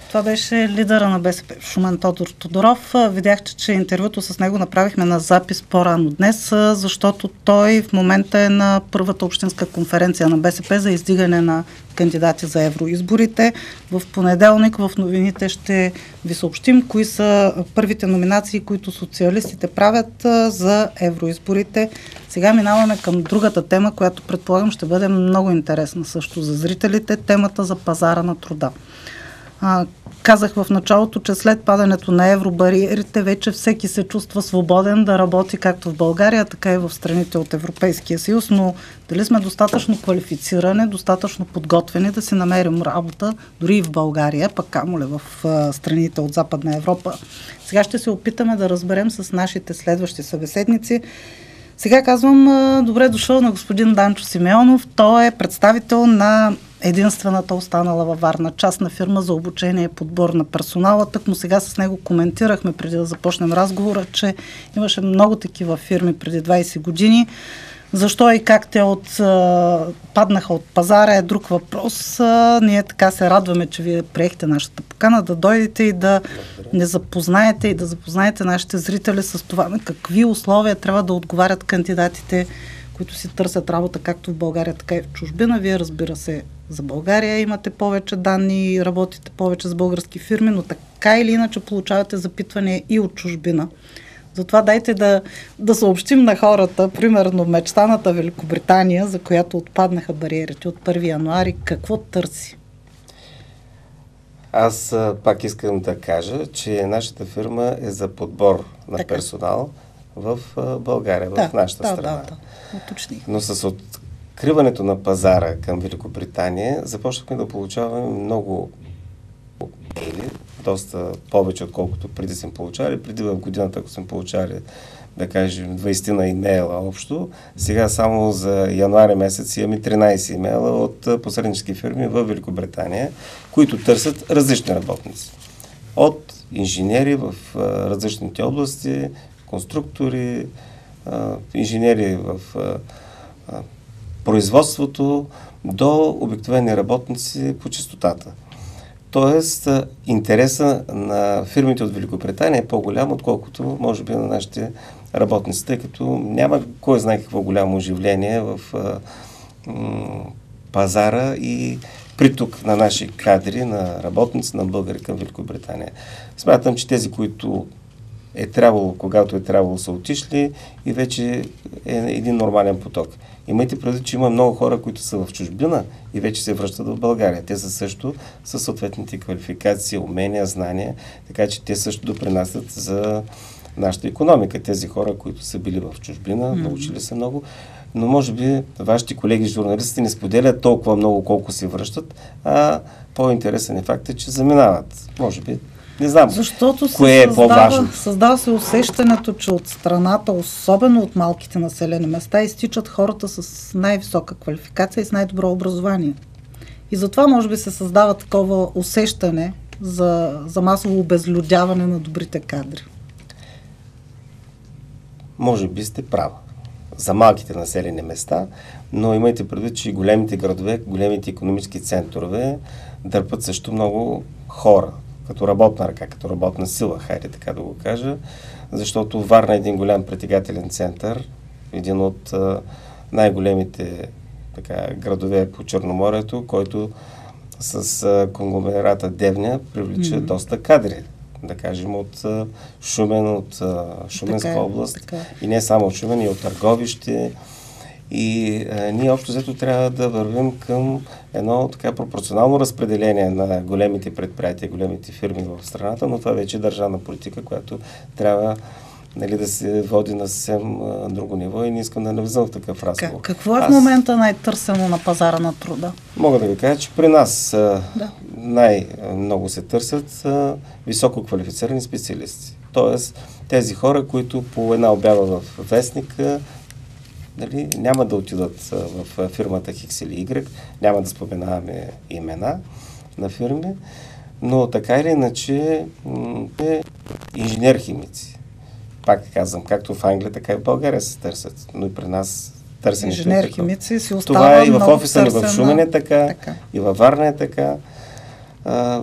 Това беше лидера на БСП в Шумен Тодор Тодоров. Видяхте, че интервюто с него направихме на запис по-рано днес, защото той в момента е на първата общинска конференция на БСП за издигане на кандидати за евроизборите. В понеделник в новините ще ви съобщим кои са първите номинации, които социалистите правят за евроизборите. Сега минаваме към другата тема, която предполагам ще бъде много интересна също за зрителите. Темата за пазара на труда. Казах в началото, че след падането на евробариерите вече всеки се чувства свободен да работи както в България, така и в страните от Европейския съюз, но дали сме достатъчно квалифицирани, достатъчно подготвени да си намерим работа, дори и в България, пък камо ли в страните от Западна Европа. Сега ще се опитаме да разберем с нашите следващи събеседници. Сега казвам добре дошъл на господин Данчо Симеонов. Той е представител на единствената останала във Варна частна фирма за обучение и подбор на персонала. Тъкмо сега с него коментирахме преди да започнем разговора, че имаше много такива фирми преди 20 години. Защо и как те паднаха от пазара е друг въпрос. Ние така се радваме, че вие приехте нашата покана да дойдете и да не запознаете и да запознаете нашите зрители с това на какви условия трябва да отговарят кандидатите, които си търсят работа както в България, така и в чужбина. Вие, разбира се, за България имате повече данни и работите повече с български фирми, но така или иначе получавате запитвания и от чужбина. Затова дайте да съобщим на хората, примерно мечтаната Великобритания, за която отпаднаха бариерите от 1 януари, какво търси? Аз пак искам да кажа, че нашата фирма е за подбор на персонал в България, в нашата страна. Уточних. Но с откриването на пазара към Великобритания започнахме да получаваме много имейли, доста повече, отколкото преди сме получавали. Преди в годината, ако сме получавали, да кажем, 20 на имейла общо, сега само за януари месец имаме 13 имейла от посреднически фирми в Великобритания, които търсят различни работници. От инженери в различните области, конструктори, инженери в производството, до обикновени работници по чистотата. Тоест, интереса на фирмите от Великобритания е по-голям, отколкото може би на нашите работници, тъй като няма кой знае какво голямо оживление в пазара и приток на наши кадри, на работници, на българи към Великобритания. Смятам, че тези, които е трябвало, когато е трябвало, са отишли и вече е един нормален поток. Имайте предвид, че има много хора, които са в чужбина и вече се връщат в България. Те са също със съответните квалификации, умения, знания, така че те също допринасят за нашата икономика. Тези хора, които са били в чужбина, научили се много, но може би вашите колеги журналисти не споделят толкова много, колко се връщат, а по-интересен е факт, че заминават. Може би. Не знам, защото кое е по-важно. Създава се усещането, че от страната, особено от малките населени места, изтичат хората с най-висока квалификация и с най-добро образование. И затова може би се създава такова усещане за масово обезлюдяване на добрите кадри. Може би сте права за малките населени места, но имайте предвид, че и големите градове, големите икономически центрове дърпат също много хора, като работна ръка, като работна сила, хайде така да го кажа, защото Варна е един голям притегателен център, един от най-големите градове по Черноморието, който с конгломерата Девня привлича доста кадри, да кажем от Шумен, от Шуменска област и не само от Шумен, и от Търговище. И ние общо взето трябва да вървим към едно така пропорционално разпределение на големите предприятия, големите фирми в страната, но това вече е държавна политика, която трябва да се води на съвсем друго ниво и не искам да навлизам в такъв разговор. Какво е в момента най-търсено на пазара на труда? Мога да ви кажа, че при нас най-много се търсят високо квалифицирани специалисти. Тоест тези хора, които по една обява в вестника няма да отидат в фирмата Хикс или Y, няма да споменаваме имена на фирми, но така или иначе инженер-химици. Пак казвам, както в Англия, така и в България се търсят, но и при нас търсенето е инженер-химици си остава това е и в много офиса ни в Шумен е така, и във Варна е така.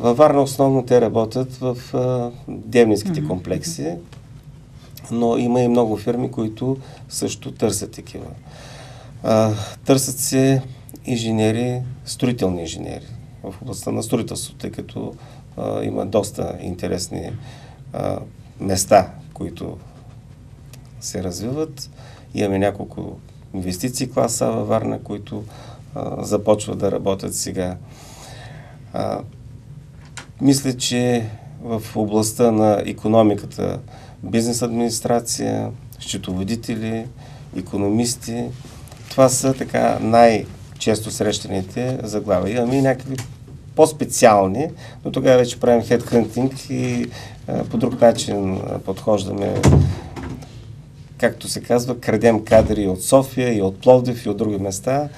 Във Варна основно те работят в Девнинските комплекси, но има и много фирми, които също търсят такива. Търсят се инженери, строителни инженери в областта на строителството, тъй като има доста интересни места, които се развиват. Имаме няколко инвестиции класа във Варна, които започват да работят сега. Мисля, че в областта на икономиката, бизнес администрация, счетоводители, икономисти, това са така най-често срещаните заглавия. Имаме и някакви по-специални, но тогава вече правим хедхънтинг и по друг начин подхождаме, както се казва, крадем кадри от София и от Пловдив и от други места,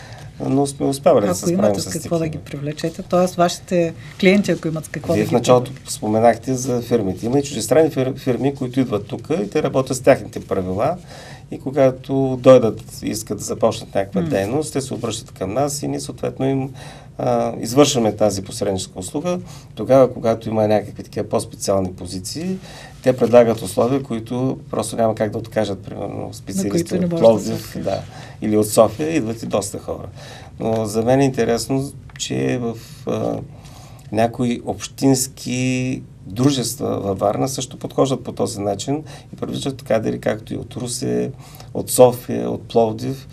но сме успявали да се справим с ако имате с какво да ги привлечете, т.е. вашите клиенти, ако имат с какво да ги привлечете. Вие в началото споменахте за фирмите. Има и чуждестранни фирми, които идват тук и те работят с тяхните правила и когато дойдат и искат да започнат някаква дейност, те се обръщат към нас и ние съответно им извършваме тази посредническа услуга. Тогава, когато има някакви такива по-специални позиции, те предлагат условия, които просто няма как да откажат, примерно специалисти от Пловдив или от София, идват и доста хора. Но за мен е интересно, че в някои общински дружества във Варна също подхождат по този начин и привличат кадри, както и от Русе, от София, от Пловдив.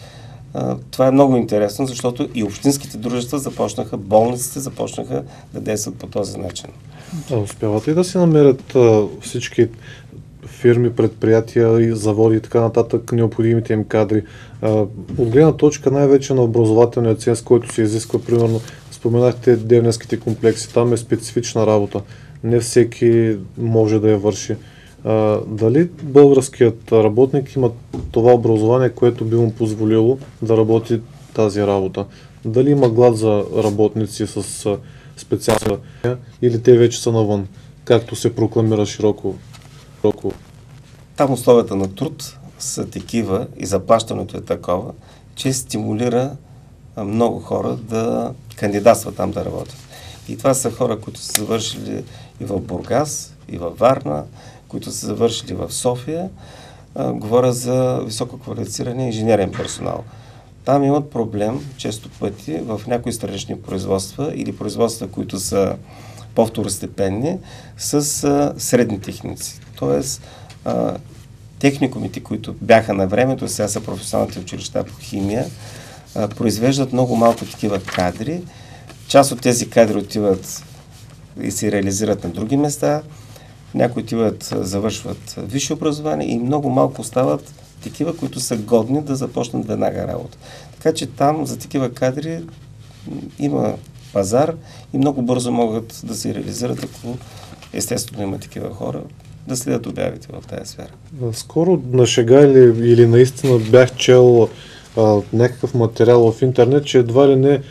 Това е много интересно, защото и общинските дружества започнаха, болниците започнаха да действат по този начин. Успяват ли да си намерят всички фирми, предприятия, заводи и така нататък необходимите им кадри? От гледна точка най-вече на образователния ценз, който се изисква, примерно, споменахте Девненските комплекси, там е специфична работа. Не всеки може да я върши. Дали българският работник има това образование, което би му позволило да работи тази работа? Дали има глад за работници с специална или те вече са навън, както се прокламира широко? Там условията на труд са такива и заплащането е такова, че стимулира много хора да кандидатстват там да работят. И това са хора, които са завършили и в Бургас, и във Варна, които са завършили в София. Говоря за висококвалифицирания инженерен персонал. Там имат проблем, често пъти, в някои странични производства или производства, които са по-второстепенни, с средни техници. Тоест, техникумите, които бяха на времето, сега са професионалните училища по химия, произвеждат много малко такива кадри. Част от тези кадри отиват и се реализират на други места, някои отиват, завършват висше образование и много малко остават такива, които са годни да започнат веднага работа. Така че там за такива кадри има пазар и много бързо могат да се реализират, ако естествено има такива хора, да следят обявите в тази сфера. Скоро на шега или наистина бях чел някакъв материал в интернет, че едва ли не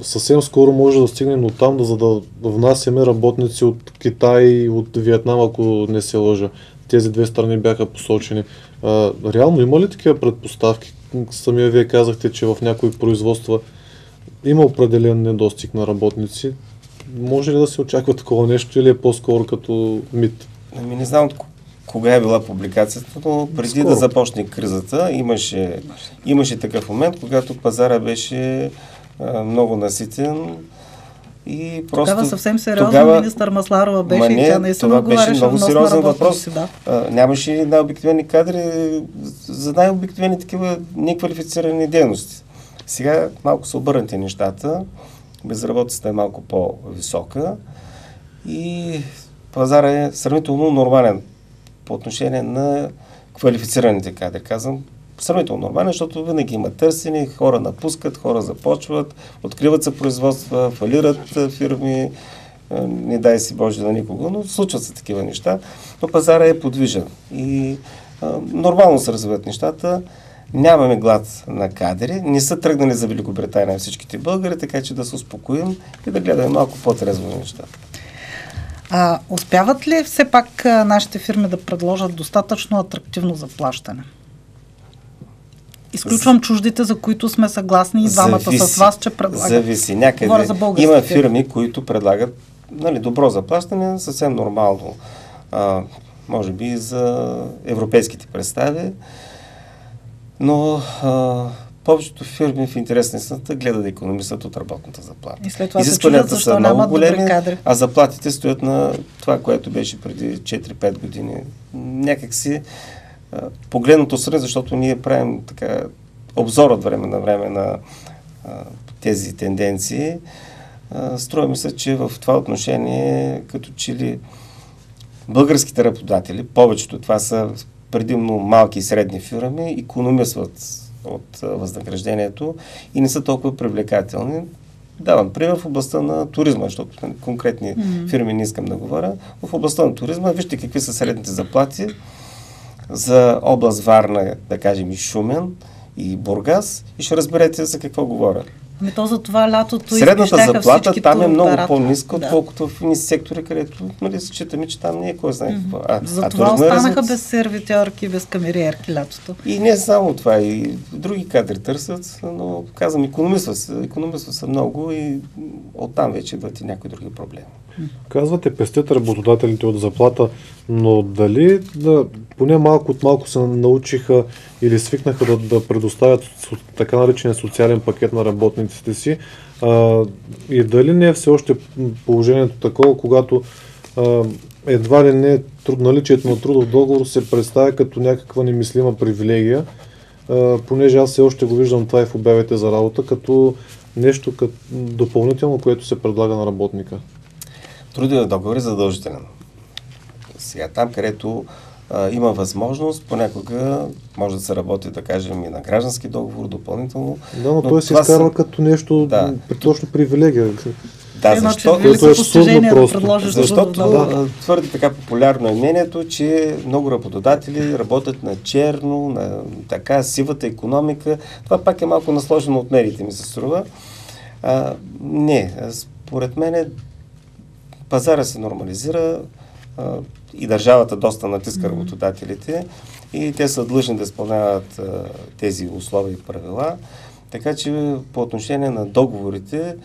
съвсем скоро може да стигнем до там, за да внасяме работници от Китай и от Виетнам, ако не се лъжа. Тези две страни бяха посочени. Реално има ли такива предпоставки? Самия вие казахте, че в някои производства има определен недостиг на работници. Може ли да се очаква такова нещо или е по-скоро като мит? Не знам от кога е била публикацията, но преди да започне кризата имаше такъв момент, когато пазара беше много наситен и просто... Тогава съвсем сериозно министър Масларова беше и тя наистина отговаряше много сериозен въпрос. Да. Нямаше най-обикновени кадри за най-обикновени такива неквалифицирани дейности. Сега малко са обърнати нещата, безработицата е малко по-висока и пазара е сравнително нормален по отношение на квалифицираните кадри. Казвам сравнително нормален, защото винаги има търсени, хора напускат, хора започват, откриват се производства, фалират фирми, не дай си Боже на никого, но случват се такива неща, но пазара е подвижен и нормално се развиват нещата. Нямаме глад на кадри, не са тръгнали за Великобритания всичките българи, така че да се успокоим и да гледаме малко по-трезво на нещата. Успяват ли все пак нашите фирми да предложат достатъчно атрактивно заплащане? Изключвам чуждите, за които сме съгласни и двамата с вас, че предлагат. Зависи. Някъде има фирми, които предлагат нали, добро заплащане, съвсем нормално, може би и за европейските представи, но повечето фирми в интерес на истината гледат да икономисат от работната заплата. И след това се чудят защо нямат добри кадри. А заплатите стоят на това, което беше преди 4-5 години. Някакси погледнато сред, защото ние правим така обзор от време на време на тези тенденции. Струва ми се, че в това отношение като че ли българските работодатели, повечето това са предимно малки и средни фирми, икономисват от възнаграждението и не са толкова привлекателни. Давам пример в областта на туризма, защото конкретни фирми не искам да говоря. В областта на туризма вижте какви са средните заплати за област Варна, да кажем и Шумен, и Бургас, и ще разберете за какво говоря. Ами то за това лятото средната заплата там е много по-ниска, отколкото в сектори, където нали, считаме, че там не е кой знае какво. Затова останаха без сервитьорки, без камериерки лятото. И не само това, и други кадри търсят, но казвам, икономисва се много и оттам вече идват и някои други проблеми. Казвате, пестят работодателите от заплата, но дали поне малко от малко се научиха или свикнаха да предоставят така наречения социален пакет на работниците си и дали не е все още положението такова, когато едва ли не наличието на трудов договор се представя като някаква немислима привилегия, понеже аз все още го виждам това и в обявите за работа, като нещо като допълнително, което се предлага на работника. Трудовият договор е задължителен. Сега там, където има възможност, понякога може да се работи, да кажем, и на граждански договор допълнително. Да, но той се изкарва като нещо, точно привилегия. Да, защото твърде така популярно е мнението, че много работодатели работят на черно, на така сивата икономика. Това пак е малко насложено от медиите, ми се струва. Не, според мен пазара се нормализира и държавата доста натиска работодателите и те са длъжни да изпълняват тези условия и правила. Така че по отношение на договорите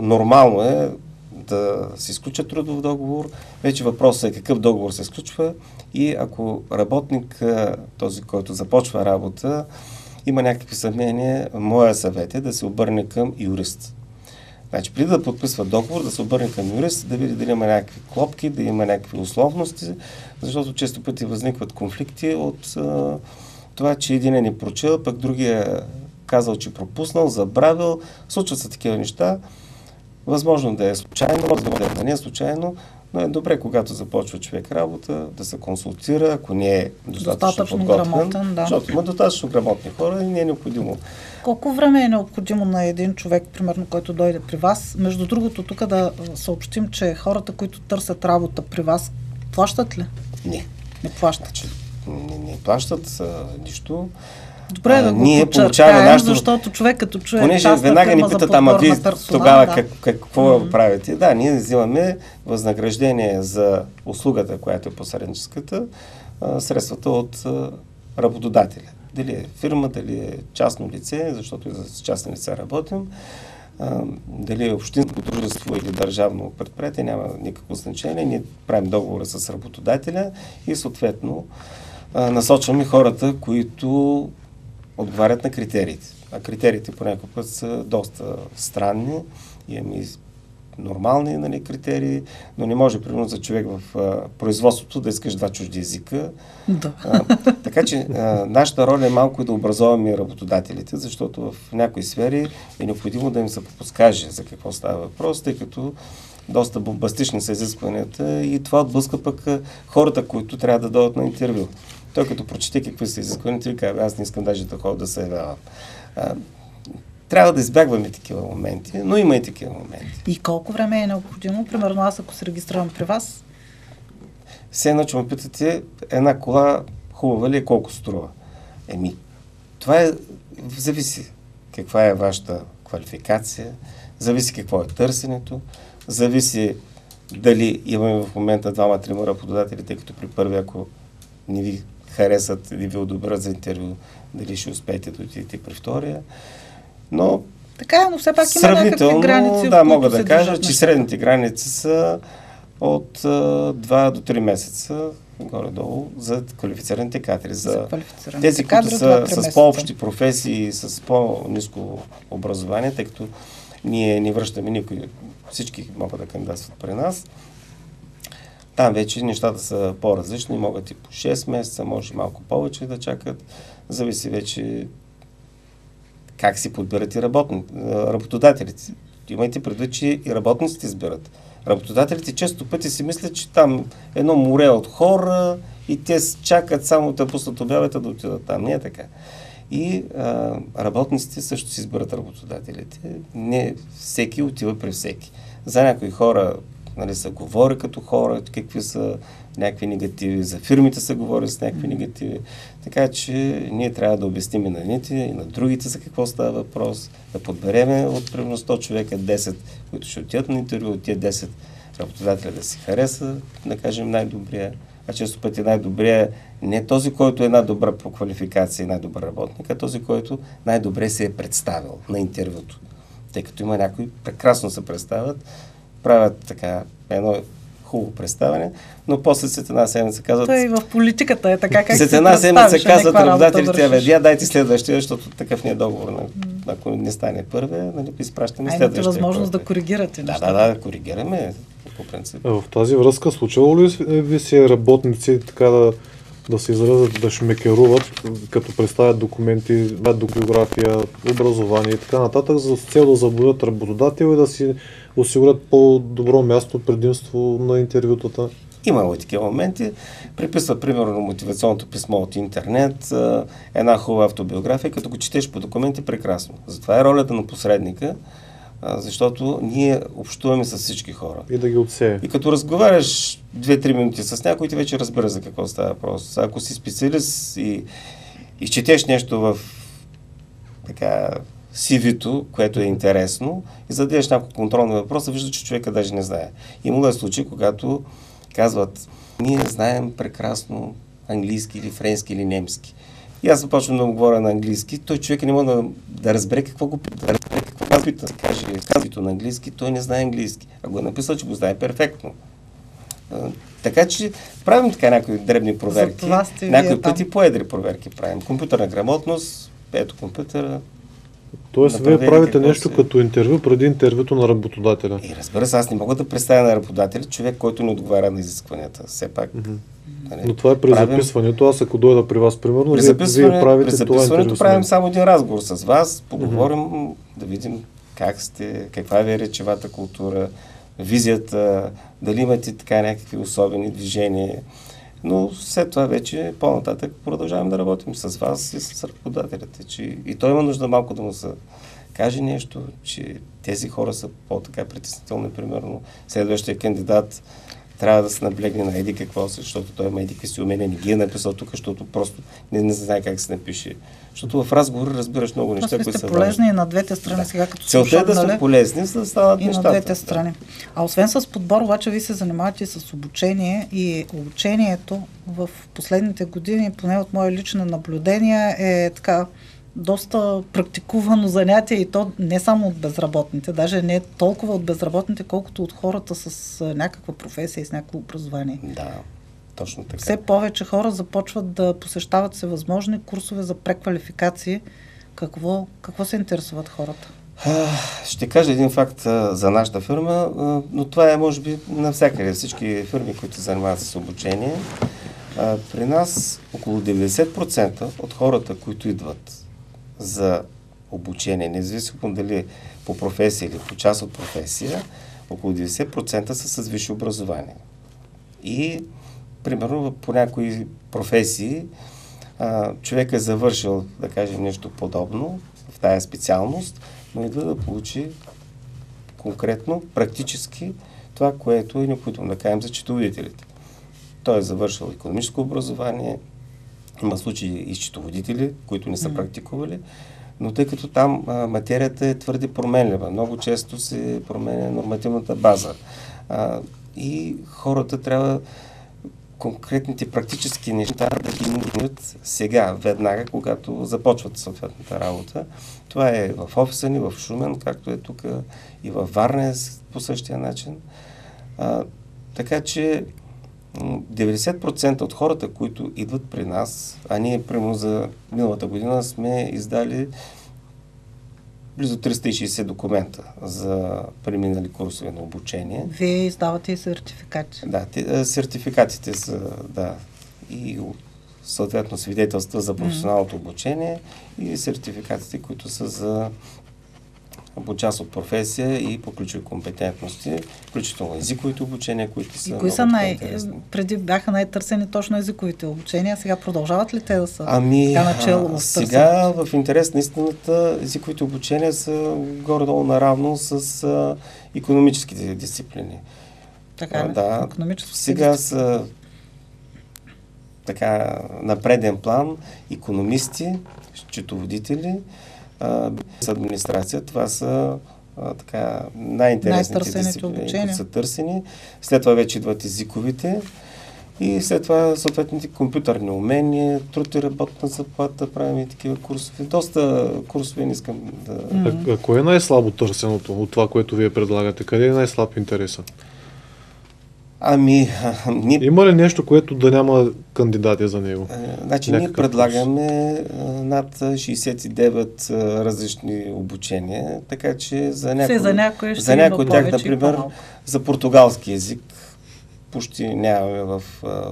нормално е да се изключат трудов договор. Вече въпросът е какъв договор се изключва и ако работник, този, който започва работа, има някакви съмнения, моя съвет е да се обърне към юрист. Значи, преди да подписва договор, да се обърне към юрист, да види дали има някакви клопки, да има някакви условности, защото често пъти възникват конфликти от това, че един е не прочел, пък другия казал, че пропуснал, забравил. Случват се такива неща. Възможно да е случайно, възможно да не е случайно, но е добре, когато започва човек работа, да се консултира, ако не е достатъчно подготвен, защото има достатъчно грамотни хора и не е необходимо. Колко време е необходимо на един човек, примерно, който дойде при вас? Между другото, тук да съобщим, че хората, които търсят работа при вас, плащат ли? Не. Не плащат. Значи, не плащат нищо. Добре да го подчертаем, защото човек като чуе понеже веднага ни питат, ама вие тогава какво правите? Да, ние взимаме възнаграждение за услугата, която е посредническата, средствата от работодателя. Дали е фирма, дали е частно лице, защото и за частни лица работим, дали е общинско дружество или държавно предприятие, няма никакво значение. Ние правим договора с работодателя и съответно насочваме хората, които отговарят на критериите. А критериите понякога път са доста странни. Имаме и нормални, нали, критерии, но не може, примерно, за човек в производството да искаш 2 чужди езика. Да. Така че нашата роля е малко и да образоваме работодателите, защото в някои сфери е необходимо да им се подскаже за какво става въпрос, тъй като доста бомбастични са изискванията и това отблъска пък хората, които трябва да дойдат на интервю. Той като прочете какви са изискванията и казва, аз не искам даже да ходя да се явявам. Трябва да избягваме такива моменти, но има и такива моменти. И колко време е необходимо? Примерно аз, ако се регистрирам при вас? Все едно, че ме питате, една кола хубава ли е, колко струва? Това зависи каква е вашата квалификация, зависи какво е търсенето, зависи дали имаме в момента 2-3 работодатели, тъй като при първи, ако не ви харесат или ви одобрят за интервю, дали ще успеете да отидете при втория. Но Така е, но все пак има някакви граници. Да, мога да кажа, че средните граници са от 2 до 3 месеца горе-долу за квалифицираните кадри. За тези, които са с по-общи професии, с по-ниско образование, тъй като ние не връщаме никой, всички могат да кандидатстват при нас. Там вече нещата са по-различни, могат и по 6 месеца, може и малко повече да чакат. Зависи вече как си подбират и работодателите. Имайте предвид, че и работниците избират. Работодателите често пъти си мислят, че там едно море от хора и те чакат само да пуснат обявата да отидат там. Не е така. И работниците също си избират работодателите. Не всеки отива при всеки. За някои хора се говори като хора, какви са някакви негативи. За фирмите се говори с някакви негативи. Така че ние трябва да обясним и на едните, и на другите за какво става въпрос. Да подбереме от примерно 100 човека 10, които ще отидат на интервю, от тия 10 работодателя да си хареса, да кажем най-добрия. А често пъти най-добрия не този, който е най-добра по квалификация и най-добър работник, а този, който най-добре се е представил на интервюто. Тъй като има някои прекрасно се представят, правят така едно хубаво представяне, но после след една седмица казват... Той и в политиката е така, как след една седмица казват работодателите, дайте следващия, защото такъв не е договор. Ако не стане първия, изпращаме следващия. Имате възможност да коригирате нещата. Да, коригираме по принцип. В тази връзка случало ли ви си работници така да се изразят, да шмекеруват, като представят документи, до биография, образование и така нататък, за цел да заблудят работодател и да си осигурят по-добро място, предимство на интервютата? Имало и такива моменти. Приписват, примерно, мотивационното писмо от интернет, една хубава автобиография, като го четеш по документи, прекрасно. Затова е ролята на посредника, защото ние общуваме с всички хора. И да ги отсее. И като разговаряш 2-3 минути с някой, ти вече разбира за какво става въпрос. Ако си специалист и четеш нещо в така CV-то, което е интересно, и зададеш няколко контролни въпроса, вижда, че човека даже не знае. Имало е случаи, когато казват, ние знаем прекрасно английски или френски или немски. И аз започвам да му говоря на английски, той човек не може да разбере какво аз питам. Се каже казвито на английски, той не знае английски. А го е написал, че го знае перфектно. Така че правим така някои дребни проверки. Някои пъти по-едри проверки правим. Компютърна грамотност, ето компютъра. Тоест, вие правите нещо като интервю преди интервюто на работодателя. И разбира се, аз не мога да представя на работодателя човек, който не отговаря на изискванията. Все пак. Но това е при записването. Аз ако дойда при вас, примерно, вие правите при записването правим само един разговор с вас, поговорим, да видим как сте, каква е речевата култура, визията, дали имате така някакви особени движения. Но след това вече по-нататък продължаваме да работим с вас и с работодателите. Че и той има нужда малко да му се каже нещо, че тези хора са по-така притеснителни, примерно. Следващия кандидат трябва да се наблегне на еди какво, защото той има еди какви си умения, не ги е написал тук, защото просто не знае как се напише. Защото в разговор разбираш много неща, които са полезни и на двете страни сега, като целта е да сме полезни, за да станат и нещата. На двете страни. А освен с подбор, обаче ви се занимавате с обучение и обучението в последните години, поне от мое лично наблюдение, е така доста практикувано занятие и то не само от безработните, даже не толкова от безработните, колкото от хората с някаква професия и с някакво образование. Да, точно така. Все повече хора започват да посещават всевъзможни курсове за преквалификации. Какво се интересуват хората? Ще кажа един факт за нашата фирма, но това е може би навсякъде. Всички фирми, които се занимават с обучение. При нас около 90% от хората, които идват за обучение, независимо дали по професия или по част от професия, около 90% са с висше образование. И, примерно, по някои професии човек е завършил, да кажем, нещо подобно в тая специалност, но идва да получи конкретно, практически това, което е необходимо, да кажем, за счетоводителите. Той е завършил икономическо образование, има случаи и счетоводители, които не са практикували, но тъй като там материята е твърде променлива, много често се променя нормативната база и хората трябва, конкретните практически неща да ги научат сега, веднага, когато започват съответната работа. Това е в офиса ни, в Шумен, както е тук, и във Варна е по същия начин. Така че 90% от хората, които идват при нас, а ние примерно за миналата година сме издали близо 360 документа за преминали курсове на обучение. Вие издавате и сертификати. Да, сертификатите са, да, и съответно свидетелства за професионалното обучение и сертификатите, които са за по част от професия и по ключови компетентности, включително езиковите обучения, които са. И кои са преди бяха най-търсени точно езиковите обучения, сега продължават ли те да са начало? Сега в интерес на истината езиковите обучения са горе-долу наравно с икономическите дисциплини. Така ли? Да, сега са така на преден план икономисти, счетоводители, с администрация. Това са така най-интересните дисциплини, които са търсени. След това вече идват езиковите и след това съответните компютърни умения, труд и работна заплата, правим и такива курсове. Доста курсове не искам да... Кое е най-слабо търсеното от това, което вие предлагате? Къде е най-слаб интереса? Има ли нещо, което да няма кандидати за него? Значи ние предлагаме над 69 различни обучения, така че за някои от тях, например, за португалски език почти нямаме в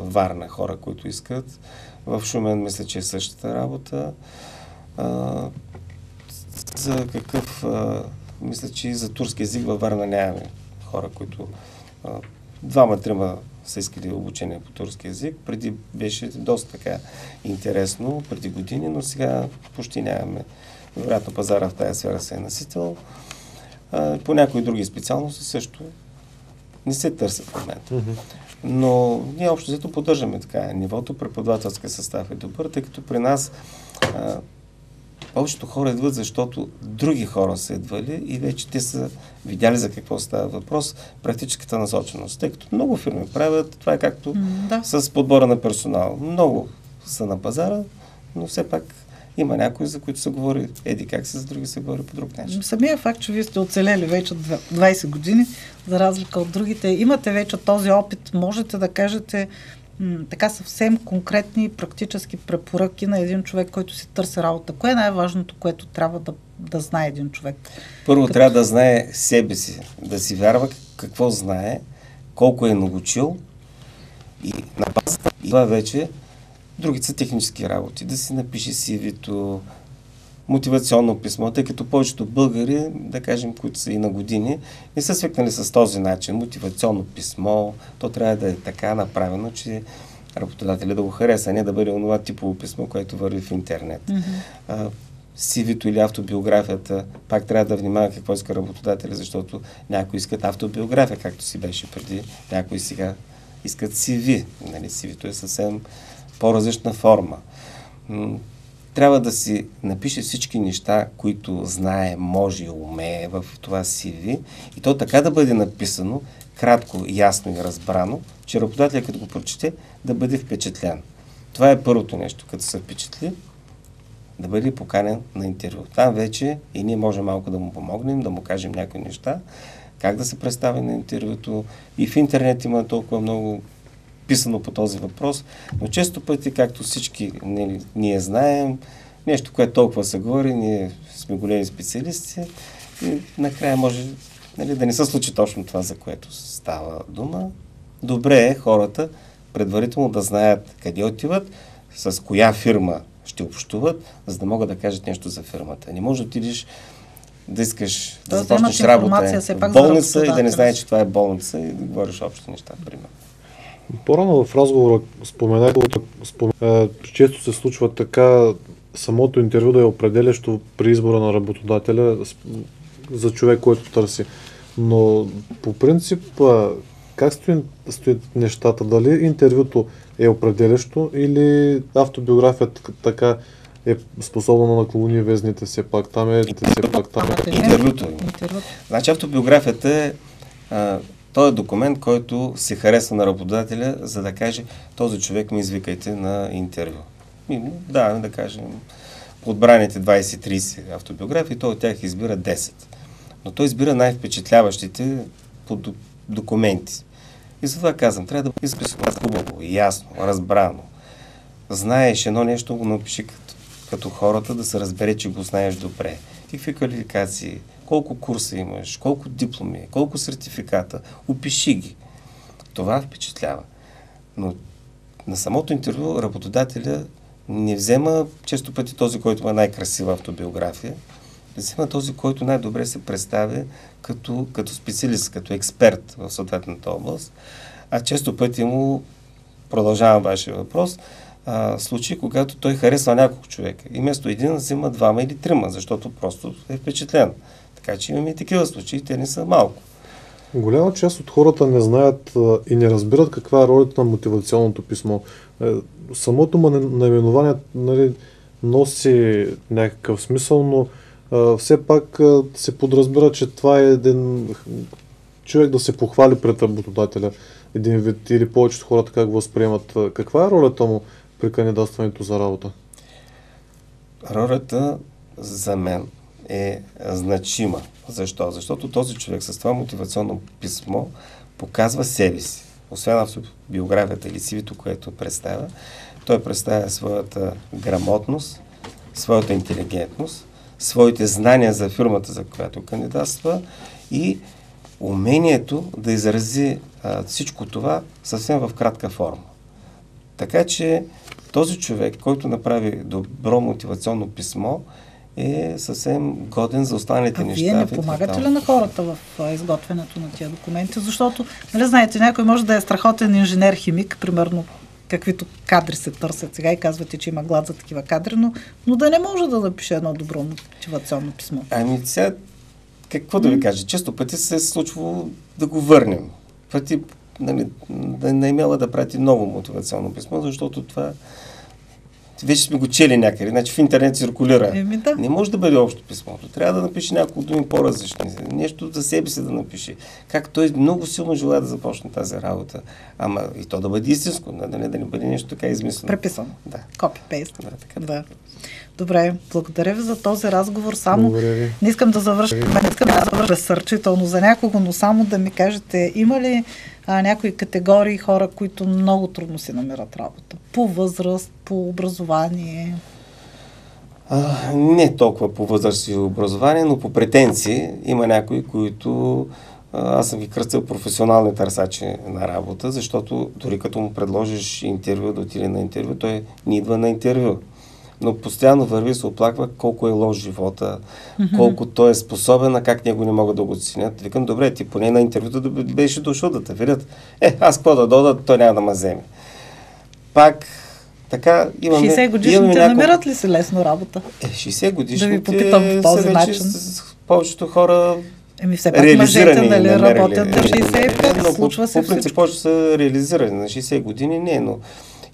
Варна хора, които искат. В Шумен мисля, че е същата работа. За мисля, че и за турски език във Варна нямаме хора, които... 2-3 са искали обучение по турски език. Преди беше доста така интересно, преди години, но сега почти нямаме. Вероятно пазара в тази сфера се е наситил. По някои други специалности също не се търсят в момента. Но ние общо взето поддържаме така нивото, преподавателски състав е добър, тъй като при нас повечето хора идват, защото други хора са идвали и вече те са видяли за какво става въпрос, практическата насоченост. Тъй като много фирми правят, това е както с подбора на персонал. Много са на пазара, но все пак има някои, за които се говори как се, за други се говори по друг начин. Самия факт, че вие сте оцелели вече от 20 години, за разлика от другите, имате вече този опит, можете да кажете така съвсем конкретни практически препоръки на един човек, който си търси работа. Кое е най-важното, което трябва да знае един човек? Първо трябва да знае себе си, да си вярва какво знае, колко е научил и на базата и това вече другите са технически работи. Да си напише CV-то, мотивационно писмо, тъй като повечето българи, да кажем, които са и на години, не са свикнали с този начин. Мотивационно писмо, то трябва да е така направено, че работодателя да го хареса, не да бъде онова типово писмо, което върви в интернет. CV-то или автобиографията, пак трябва да внимава какво иска работодателя, защото някои искат автобиография, както си беше преди, някои сега искат CV. Нали, CV-то е съвсем по-различна форма. Трябва да си напише всички неща, които знае, може и умее в това CV и то така да бъде написано, кратко, ясно и разбрано, че работодателят като го прочете, да бъде впечатлен. Това е първото нещо, като се впечатли, да бъде поканен на интервю. Там вече и ние можем малко да му помогнем, да му кажем някои неща, как да се представи на интервюто. И в интернет има толкова много писано по този въпрос, но често пъти, както всички ние знаем, нещо, което толкова се говори, ние сме големи специалисти и накрая може да не се случи точно това, за което става дума. Добре е хората предварително да знаят къде отиват, с коя фирма ще общуват, за да могат да кажат нещо за фирмата. Не може да отидеш да искаш да започнеш работа в болница и да не знаеш, че това е болница и да говориш общи неща, примерно. По-рано в разговора споменах, често се случва така самото интервю да е определящо при избора на работодателя за човек, който търси. Но по принцип, как стоят нещата? Дали интервюто е определящо или автобиографията така е способна на наклони везните все пак? Там е... Интервюто. Значи автобиографията е Той е документ, който се харесва на работодателя, за да каже, този човек ми извикайте на интервю. И да кажем, подбраните 20-30 автобиографии, той от тях избира 10. Но той избира най-впечатляващите документи. И затова казвам, трябва да бъде изписано хубаво, ясно, разбрано. Знаеш едно нещо, го напиши като хората, да се разбере, че го знаеш добре. Какви квалификации, колко курса имаш, колко дипломи, колко сертификата, опиши ги. Това впечатлява. Но на самото интервю работодателя не взема често пъти този, който има най-красива автобиография, взема този, който най-добре се представя като специалист, като експерт в съответната област. А често пъти му, продължавам вашия въпрос, случаи, когато той харесва няколко човека. И вместо един взима двама или трима, защото просто е впечатлен. Така че имаме и такива случаи, те не са малко. Голяма част от хората не знаят и не разбират каква е ролята на мотивационното писмо. Самото наименование, нали, носи някакъв смисъл, но все пак се подразбира, че това е един човек да се похвали пред работодателя, един вид, или повечето хората как го възприемат. Каква е ролята му при кандидатстването за работа? Ролята за мен е значима. Защо? Защото този човек с това мотивационно писмо показва себе си. Освен автобиографията или CV-то, което представя, той представя своята грамотност, своята интелигентност, своите знания за фирмата, за която кандидатства и умението да изрази всичко това съвсем в кратка форма. Така че този човек, който направи добро мотивационно писмо, е съвсем годен за останалите неща. Вие не помагате ли на хората в изготвянето на тия документи? Защото, нали знаете, някой може да е страхотен инженер-химик, примерно каквито кадри се търсят сега и казвате, че има глад за такива кадри, но да не може да напише едно добро мотивационно писмо. Ами сега, какво да ви кажа? Често пъти се е случвало да го върнем. Пъти, нали, да не имела да прати ново мотивационно писмо, защото това вече сме го чели някъде, значи в интернет циркулира. Да. Не може да бъде общо писмото. Трябва да напише няколко думи по-различни. Нещо за себе си да напише. Как той много силно желая да започне тази работа. Ама и то да бъде истинско, да не бъде нещо така измислено. Преписано. Да. Копи-пейст. Да, така. Да. Добре, благодаря ви за този разговор. Само не искам да завърша безсърчително за някого, но само да ми кажете, има ли някои категории хора, които много трудно си намират работа? По възраст, по образование? Не толкова по възраст и образование, но по претенции има някои, които аз съм ги кръстил професионални търсачи на работа, защото дори като му предложиш интервю, да отиде на интервю, той не идва на интервю. Но постоянно върви и се оплаква колко е лош живота, колко той е способен, а как него не могат да го оценят. Викам, добре, ти поне на интервюто да беше дошъл да те видят. Аз какво да дойда, той няма да ме вземе. Пак, така, имаме... 60 годишните намират ли се лесно работа? 60 годишните да ви попитам по този начин. С повечето хора все пак мъжете, нали, работят до 65, случва се по принцип, повече са реализирани на 60 години, не, но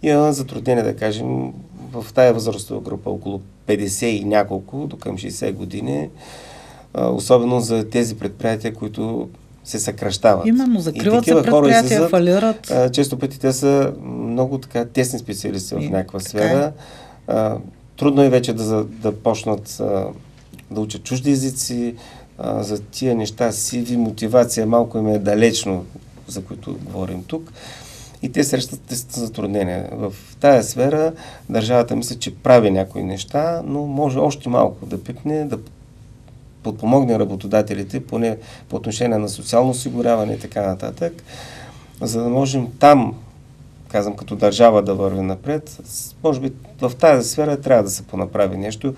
има затруднение, да кажем, в тая възрастова група, около 50 и няколко, до към 60 години, особено за тези предприятия, които се съкращават. Именно, закриват се предприятия, фалират. Често пъти те са много така тесни специалисти в някаква сфера. Трудно е вече да почнат да учат чужди езици, за тия неща CV, мотивация малко им е далечно, за които говорим тук. И те срещат затруднения. В тая сфера държавата мисля, че прави някои неща, но може още малко да пипне, да подпомогне работодателите, поне по отношение на социално осигуряване и така нататък, за да можем там, казвам, като държава да върви напред. Може би в тази сфера трябва да се понаправи нещо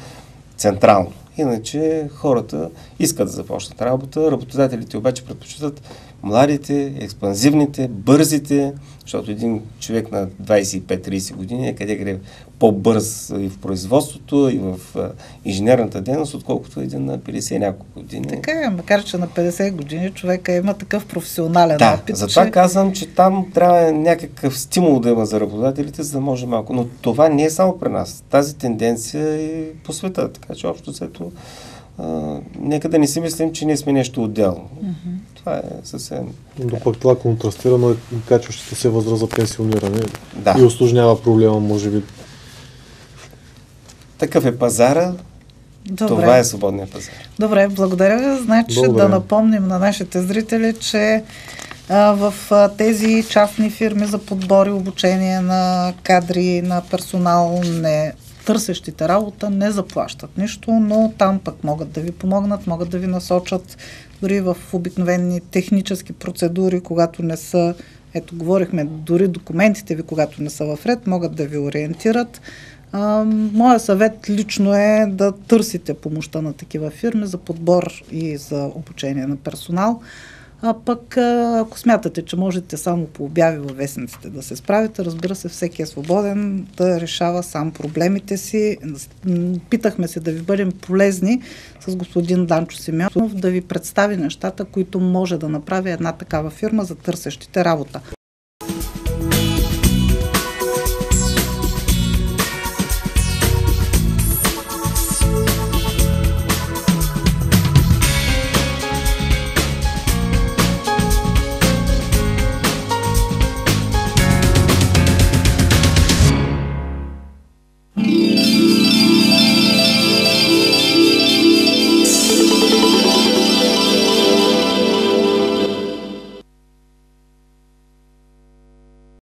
централно. Иначе хората искат да започнат работа, работодателите обаче предпочитат младите, експанзивните, бързите, защото един човек на 25-30 години е къде по-бърз и в производството, и в инженерната дейност, отколкото един на 50 и няколко години. Така е, макар че на 50 години човека има такъв професионален опит. Затова казвам, че там трябва някакъв стимул да има за работодателите, за да може малко. Но това не е само при нас. Тази тенденция е по света. Така че общо взето нека да не си мислим, че ние сме нещо отделно. Това е съвсем... Но пък това контрастира на качващата се възраст за пенсиониране Да. и усложнява проблема, може би. Такъв е пазара. Добре. Това е свободния пазар. Добре, благодаря. Значи Благодаря. да напомним на нашите зрители, че в тези частни фирми за подбор и обучение на кадри, на персонал, не търсещите работа не заплащат нищо, но там пък могат да ви помогнат, могат да ви насочат дори в обикновени технически процедури, когато не са, ето говорихме, дори документите ви, когато не са в ред, могат да ви ориентират. Моя съвет лично е да търсите помощта на такива фирми за подбор и за обучение на персонал. А пък, ако смятате, че можете само по обяви във вестниците да се справите, разбира се, всеки е свободен да решава сам проблемите си. Питахме се да ви бъдем полезни с господин Данчо Симеонов, да ви представи нещата, които може да направи една такава фирма за търсещите работа.